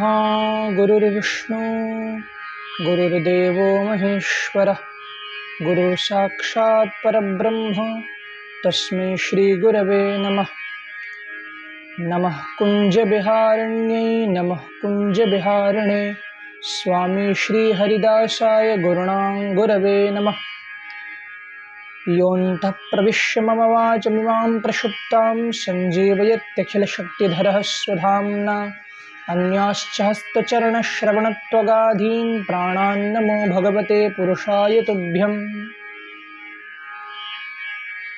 गुरुर्ब्रह्मा गुरुर्विष्णु गुरुर्देवो महेश्वरः गुरुः साक्षात् परब्रह्म तस्मै श्री गुरवे नमः। नमः कुञ्जविहारिण्यै नमः कुञ्जविहारिणे स्वामी श्री हरिदासाय गुरुणां गुरवे नमः। योऽन्तः प्रविश्य मम वाचमिमां प्रक्षुप्तां सञ्जीवयत्यखिलशक्तिधरः स्वधाम्ना अन्याश्च हस्तचरणश्रवणत्वगाधीन् प्राणान्नमो भगवते पुरुषाय तुभ्यम्।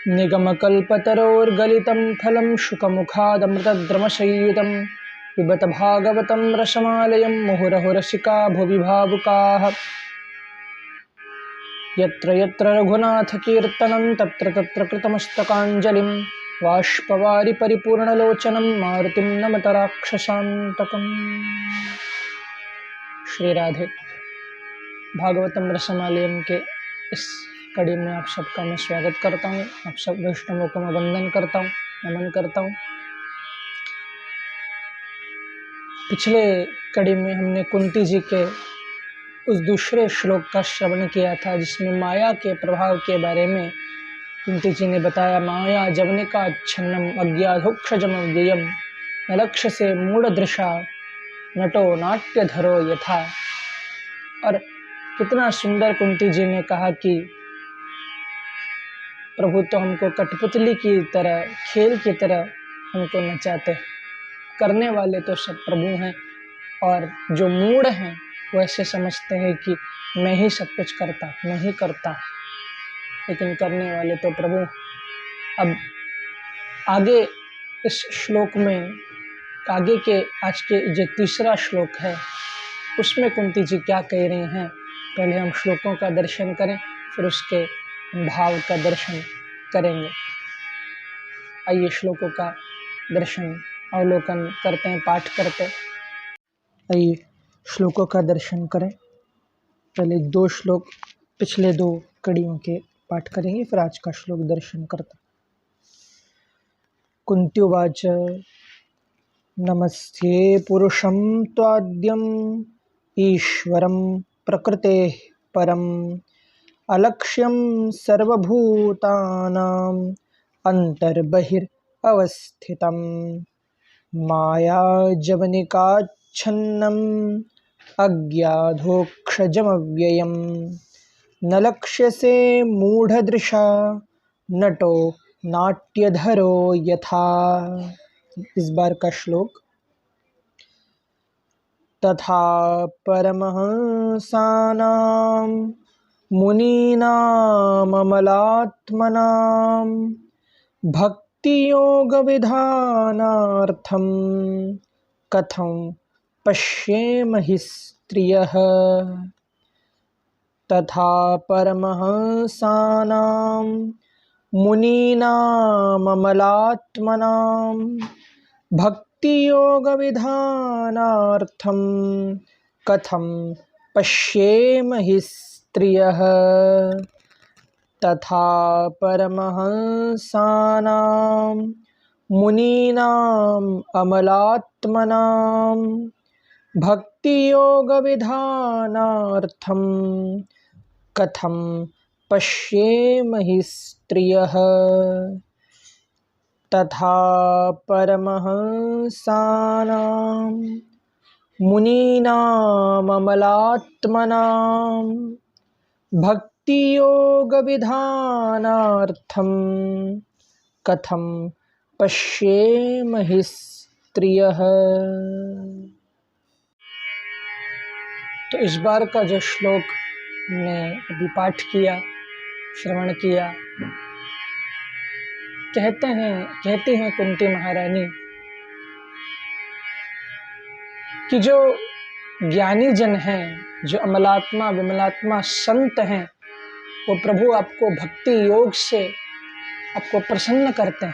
निगमकल्पतरोर्गलितं फलं शुकमुखादमृतद्रमसंयुतं पिबत भागवतं रसमालयं मुहुरहो रसिका भुवि भावुकाः। यत्र यत्र रघुनाथकीर्तनं तत्र तत्र कृतमस्तकाञ्जलिं बाष्पवारि परिपूर्णलोचनं मारुतिं नमत राक्षसान्तकम्। श्री राधे। भागवतम रसमालयम के इस कड़ी में आप सबका मैं स्वागत करता हूँ। आप सब वैष्णवों को मैं वंदन करता हूँ, नमन करता हूँ। पिछले कड़ी में हमने कुंती जी के उस दूसरे श्लोक का श्रवण किया था जिसमें माया के प्रभाव के बारे में कुंती जी ने बताया। माया जवनिका छन्नम अज्ञाधोक्षजम व्ययम न लक्ष्य से मूढ़ दृशा नटो नाट्यधरो यथा। और कितना सुंदर कुंती जी ने कहा कि प्रभु तो हमको कठपुतली की तरह, खेल की तरह हमको नचाते, करने वाले तो सब प्रभु हैं और जो मूढ़ हैं वो ऐसे समझते हैं कि मैं ही सब कुछ करता, मैं ही करता, लेकिन करने वाले तो प्रभु। अब आगे इस श्लोक में, आगे के आज के जो तीसरा श्लोक है उसमें कुंती जी क्या कह रही हैं, पहले हम श्लोकों का दर्शन करें फिर उसके भाव का दर्शन करेंगे। आइए श्लोकों का दर्शन अवलोकन करते हैं, पाठ करते हैं। आइए श्लोकों का दर्शन करें। पहले दो श्लोक पिछले दो कड़ियों के पाठ करेंगे, फिर आज का श्लोक दर्शन करते। कुंती उवाच नमस्ते पुरुषं त्वाद्यम् ईश्वरं प्रकृतेः परम् अलक्ष्यं सर्वभूतानां अन्तर्बहिरवस्थितं मायाजवनिकाच्छन्नम् अज्ञाधोक्षजमव्ययम् न लक्ष्यसे मूढ़दृशा नटो नाट्यधरो यथा। इस बार का श्लोक। तथा परमहंसानां मुनीनाममलात्मनां भक्तियोगविधानार्थं कथं पश्येम हि स्त्रियः। तथा परमहंसानां मुनीनाममलात्मनां भक्तियोगविधानार्थं कथं पश्येम हि स्त्रियः। तथा परमहंसानां मुनीनाम् अमलात्मनां भक्तियोगविधानार्थं कथं पश्येम हि स्त्रियः। तथा परमहंसानां मुनीनाममलात्मनां भक्तियोगविधानार्थं कथं पश्येम हि स्त्रियः। तो इस बार का जो श्लोक ने अभी पाठ किया, श्रवण किया, कहती हैं कुंती महारानी कि जो ज्ञानी जन हैं, जो अमलात्मा विमलात्मा संत हैं, वो प्रभु आपको भक्ति योग से आपको प्रसन्न करते हैं,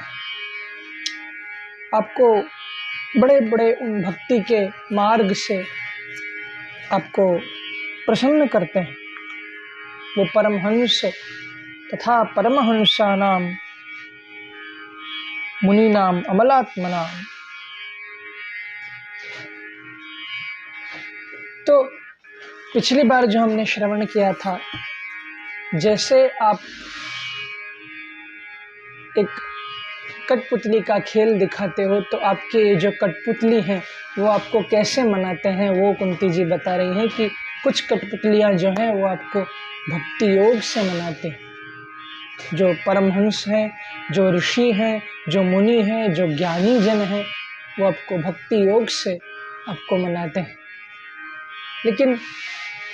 आपको बड़े बड़े उन भक्ति के मार्ग से आपको प्रसन्न करते हैं। वो परमहंस तथा परमहंसानां मुनीनाम अमलात्मनाम तो पिछली बार जो हमने श्रवण किया था, जैसे आप एक कठपुतली का खेल दिखाते हो तो आपके ये जो कठपुतली हैं वो आपको कैसे मनाते हैं, वो कुंती जी बता रही हैं कि कुछ कठपुतलियाँ जो हैं वो आपको भक्ति योग से मनाते हैं। जो परमहंस हैं, जो ऋषि हैं, जो मुनि हैं, जो ज्ञानी जन हैं, वो आपको भक्ति योग से आपको मनाते हैं। लेकिन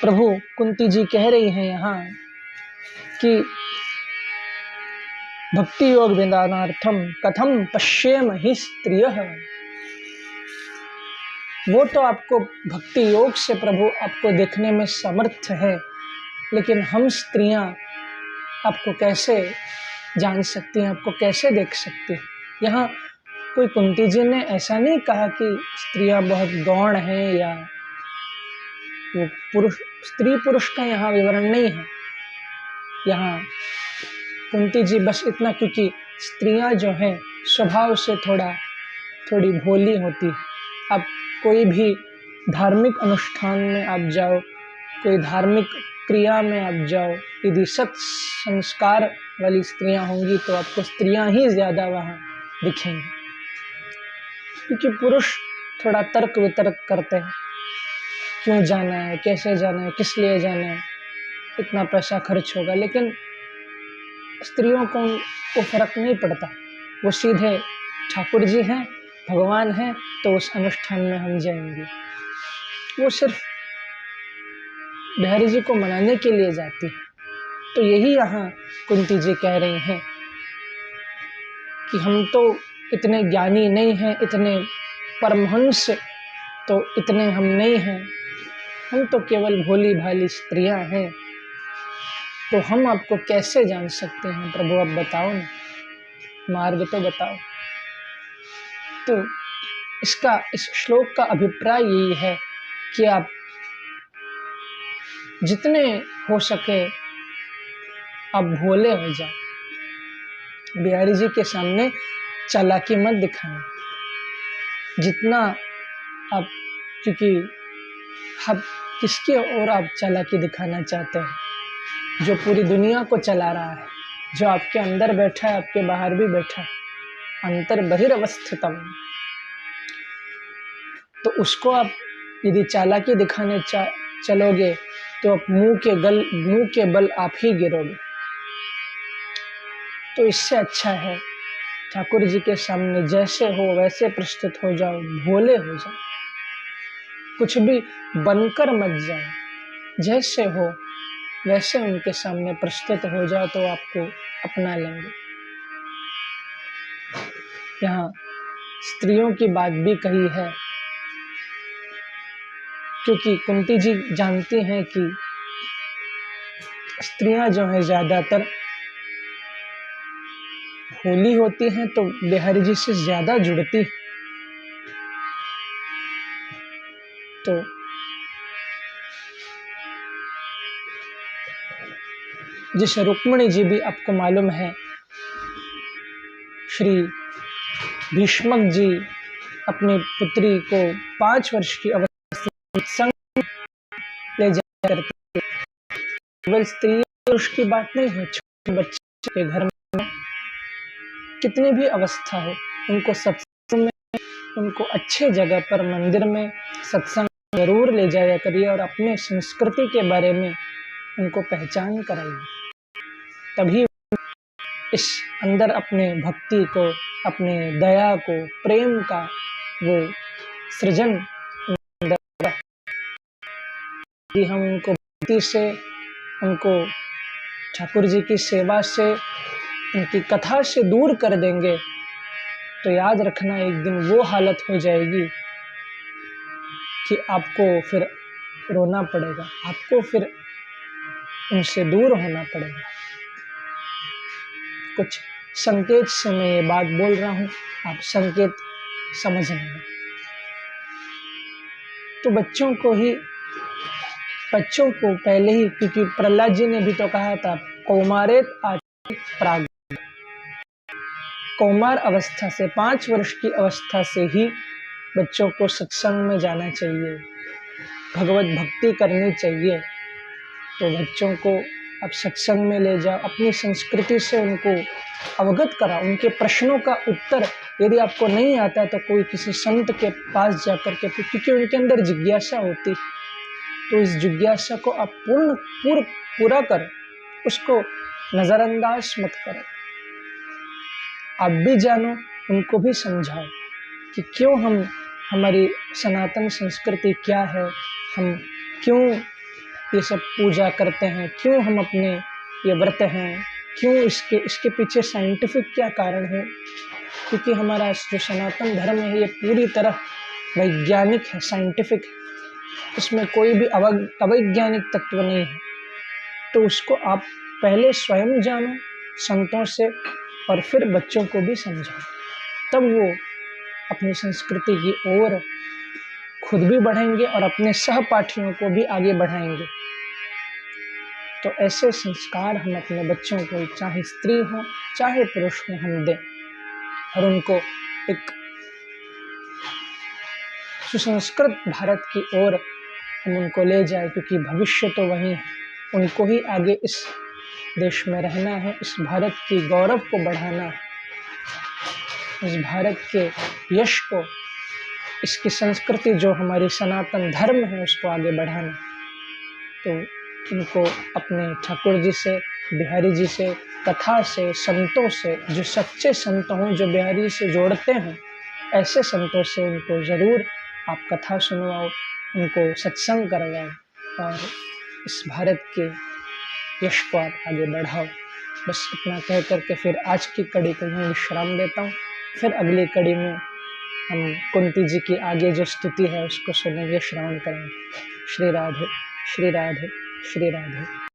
प्रभु कुंती जी कह रही हैं यहाँ कि भक्ति योग विधानार्थम कथम पश्येम हि स्त्रियः। वो तो आपको भक्ति योग से प्रभु आपको देखने में समर्थ है, लेकिन हम स्त्रियां आपको कैसे जान सकती हैं, आपको कैसे देख सकती हैं। यहाँ कोई कुंती जी ने ऐसा नहीं कहा कि स्त्रियां बहुत गौण हैं या वो पुरुष, स्त्री पुरुष का यहाँ विवरण नहीं है। यहाँ कुंती जी बस इतना, क्योंकि स्त्रियां जो हैं स्वभाव से थोड़ी भोली होती। आप कोई भी धार्मिक अनुष्ठान में आप जाओ, कोई धार्मिक क्रिया में आप जाओ, यदि सत संस्कार वाली स्त्रियां होंगी तो आपको स्त्रियां ही ज़्यादा वहाँ दिखेंगी, क्योंकि पुरुष थोड़ा तर्क वितर्क करते हैं, क्यों जाना है, कैसे जाना है, किस लिए जाना है, इतना पैसा खर्च होगा। लेकिन स्त्रियों को वो फर्क नहीं पड़ता, वो सीधे ठाकुर जी हैं, भगवान हैं, तो उस अनुष्ठान में हम जाएंगे। वो सिर्फ बिहारी जी को मनाने के लिए जाती है। तो यही यहाँ कुंती जी कह रही हैं कि हम तो इतने ज्ञानी नहीं हैं, इतने परमहंस तो इतने हम नहीं हैं, हम तो केवल भोली भाली स्त्रियां हैं, तो हम आपको कैसे जान सकते हैं प्रभु, आप बताओ ना, मार्ग तो बताओ। तो इस श्लोक का अभिप्राय यही है कि आप जितने हो सके आप भोले हो जाओ। बिहारी जी के सामने चालाकी मत दिखाना, जितना आप, क्योंकि आप किसकी ओर आप चालाकी दिखाना चाहते हैं? जो पूरी दुनिया को चला रहा है, जो आपके अंदर बैठा है, आपके बाहर भी बैठा है, अंतर बहिरवस्थितम। तो उसको आप यदि चालाकी दिखाने चलोगे तो आप मुंह के बल आप ही गिरोगे। तो इससे अच्छा है ठाकुर जी के सामने जैसे हो वैसे प्रस्तुत हो जाओ, भोले हो जाओ, कुछ भी बनकर मत जाओ, जैसे हो वैसे उनके सामने प्रस्तुत हो जाओ तो आपको अपना लेंगे। यहाँ स्त्रियों की बात भी कही है, क्योंकि कुंती जी जानती हैं कि स्त्रियां जो है ज़्यादातर भोली होती हैं, तो बिहारी जी से ज़्यादा जुड़ती। तो जैसे रुक्मिणी जी भी आपको मालूम है, श्री भीष्मक जी अपनी पुत्री को 5 वर्ष की अवस्था संग ले जाया करते। केवल स्त्री पुरुष की बात नहीं है, छोटे बच्चे के घर में कितनी भी अवस्था हो, उनको सत्संग में, उनको अच्छे जगह पर मंदिर में सत्संग जरूर ले जाया करिए और अपने संस्कृति के बारे में उनको पहचान कराइए। तभी इस अंदर अपने भक्ति को, अपने दया को, प्रेम का वो सृजन अंदर। यदि हम उनको भक्ति से, उनको ठाकुर जी की सेवा से, उनकी कथा से दूर कर देंगे तो याद रखना एक दिन वो हालत हो जाएगी कि आपको फिर रोना पड़ेगा, आपको फिर उनसे दूर होना पड़ेगा। कुछ संकेत से मैं ये बात बोल रहा हूँ, आप संकेत समझ लेना। तो बच्चों को पहले ही, क्योंकि प्रहलाद जी ने भी तो कहा था कौमारेत आति प्राग, कौमार अवस्था से 5 वर्ष की अवस्था से ही बच्चों को सत्संग में जाना चाहिए। भगवत भक्ति करनी चाहिए, तो बच्चों को आप सत्संग में ले जाओ, अपनी संस्कृति से उनको अवगत करा, उनके प्रश्नों का उत्तर यदि आपको नहीं आता तो कोई किसी संत के पास जाकर के, क्योंकि उनके अंदर जिज्ञासा होती, तो इस जिज्ञासा को आप पूरा कर, उसको नज़रअंदाज मत करो। आप भी जानो, उनको भी समझाओ कि क्यों हमारी सनातन संस्कृति क्या है, हम क्यों ये सब पूजा करते हैं, क्यों हम अपने ये व्रत हैं, क्यों इसके पीछे साइंटिफिक क्या कारण है। क्योंकि हमारा जो सनातन धर्म है ये पूरी तरह वैज्ञानिक है, साइंटिफिक है, इसमें कोई भी अवैज्ञानिक तत्व नहीं है। तो उसको आप पहले स्वयं जानो संतों से, और फिर बच्चों को भी समझाओ, तब वो अपनी संस्कृति की ओर खुद भी बढ़ेंगे और अपने सहपाठियों को भी आगे बढ़ाएंगे। तो ऐसे संस्कार हम अपने बच्चों को, चाहे स्त्री हो चाहे पुरुष हो, हम दें और उनको एक सुसंस्कृत भारत की ओर हम उनको ले जाए, क्योंकि भविष्य तो वही है, उनको ही आगे इस देश में रहना है, इस भारत की गौरव को बढ़ाना है, इस भारत के यश को, इसकी संस्कृति जो हमारी सनातन धर्म है उसको आगे बढ़ाना। तो इनको अपने ठाकुर जी से, बिहारी जी से, कथा से, संतों से, जो सच्चे संत हों, जो बिहारी से जोड़ते हैं, ऐसे संतों से उनको ज़रूर आप कथा सुनवाओ, उनको सत्संग करवाओ और इस भारत के यश को आप आगे बढ़ाओ। बस इतना कह करके फिर आज की कड़ी को मैं विश्राम देता हूँ। फिर अगली कड़ी में हम कुंती जी की आगे जो स्तुति है उसको सुनेंगे, श्रवण करेंगे। श्री राधे, श्री राधे, श्री राधे।